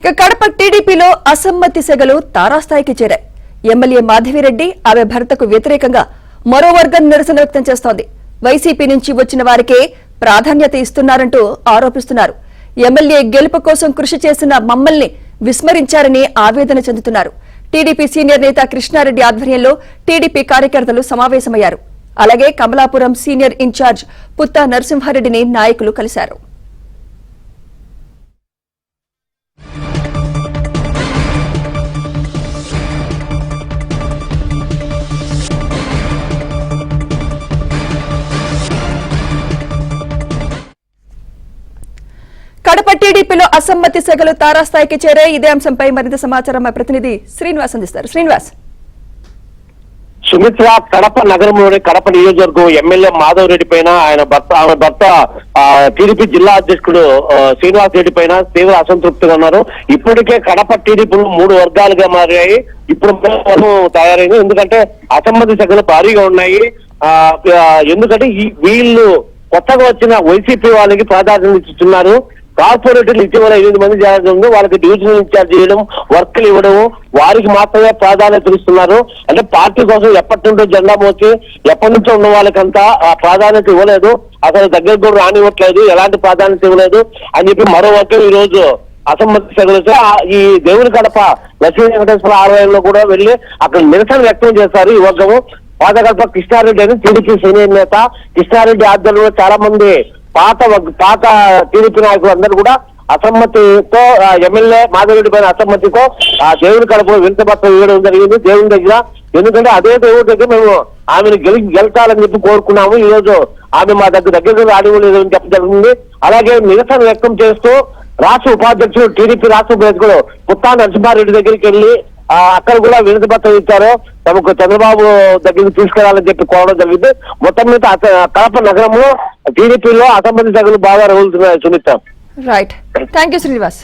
కడప టీడీపీలో అసమ్మతి సెగలు తారాస్థాయికి చేరాయి. ఎమ్మెల్యే మాధవిరెడ్డి ఆమె భర్తకు వ్యతిరేకంగా మరో వర్గం నిరసన వ్యక్తం చేస్తోంది. వైసీపీ నుంచి వచ్చిన వారికే ప్రాధాన్యత ఇస్తున్నారంటూ ఆరోపిస్తున్నారు. ఎమ్మెల్యే గెలుపు కోసం కృషి చేసిన మమ్మల్ని విస్మరించారని ఆవేదన చెందుతున్నారు. టీడీపీ సీనియర్ నేత కృష్ణారెడ్డి ఆధ్వర్యంలో టీడీపీ కార్యకర్తలు సమావేశమయ్యారు. అలాగే కమలాపురం సీనియర్ ఇన్ఛార్జ్ పుత్తా నరసింహారెడ్డిని నాయకులు కలిశారు. కడప టీడీపీలో అసమ్మతి సెగలు తారాస్థాయికి చేరాయి. ఇదే అంశంపై మరింత సమాచారం మా ప్రతినిధి శ్రీనివాస్ అందిస్తారు. శ్రీనివాస్. సుమిత్ర, కడప నగరంలోని కడప నియోజకవర్గం ఎమ్మెల్యే మాధవరెడ్డి పైన ఆమె భర్త టీడీపీ జిల్లా అధ్యక్షుడు శ్రీనివాస్ రెడ్డి పైన తీవ్ర అసంతృప్తిగా ఉన్నారు. ఇప్పటికే కడప టీడీపీలు 3 వర్గాలుగా మారాయి. ఇప్పుడు తయారైంది. ఎందుకంటే అసమ్మతి సెగలు భారీగా ఉన్నాయి. ఎందుకంటే వీళ్ళు కొత్తగా వచ్చిన వైసీపీ వాళ్ళకి ప్రాధాన్యత ఇస్తున్నారు. కార్పొరేటర్లు ఇటీవల 8 మంది చేరడం, వాళ్ళకి డివిజనల్ ఇన్ఛార్జ్ చేయడం, వర్క్లు ఇవ్వడం, వారికి మాత్రమే ప్రాధాన్యత ఇస్తున్నారు. అంటే పార్టీ కోసం ఎప్పటి నుండో జెండా మోచి ఎప్పటి నుంచో ఉన్న వాళ్ళకంతా ప్రాధాన్యత ఇవ్వలేదు, అసలు దగ్గరకు కూడా రానివ్వట్లేదు, ఎలాంటి ప్రాధాన్యత ఇవ్వలేదు అని చెప్పి మరో వర్గం ఈ రోజు అసమ్మతి సెగలితే ఈ దేవుని కడప లక్ష్మీ వెంకటేశ్వర ఆలయంలో కూడా వెళ్లి అక్కడ నిరసన వ్యక్తం చేశారు ఈ వర్గము. పాతగడప కృష్ణారెడ్డి అని టీడీపీ సీనియర్ నేత కృష్ణారెడ్డి ఆధ్వర్యంలో చాలా మంది పాత టీడీపీ నాయకులు అందరూ కూడా అసమ్మతితో ఎమ్మెల్యే మాధవరెడ్డి పైన అసమ్మతితో దేవుని కడప వింతపత్రం ఇవ్వడం జరిగింది దేవుని దగ్గర. ఎందుకంటే అదే దేవుడి దగ్గర మేము ఆమెను గెలుచాలని చెప్పి కోరుకున్నాము. ఈ రోజు ఆమె మా దగ్గర రానివ్వలేదు అని చెప్పడం జరిగింది. అలాగే నిరసన వ్యక్తం చేస్తూ రాష్ట్ర ఉపాధ్యక్షుడు టీడీపీ రాష్ట్ర ఉపాధ్యక్షుడు పుత్తా నరసింహారెడ్డి దగ్గరికి వెళ్లి అక్కడ కూడా వినతి పత్రం ఇచ్చారు. తమకు చంద్రబాబు దగ్గరికి తీసుకెళ్లాలని చెప్పి కోరడం జరిగింది. మొత్తం మీద కడప నగరంలో టీడీపీలో అసమ్మతి సెగలు బాగా రగులుతున్నాయి. Sunitha. Right, thank you Srinivas.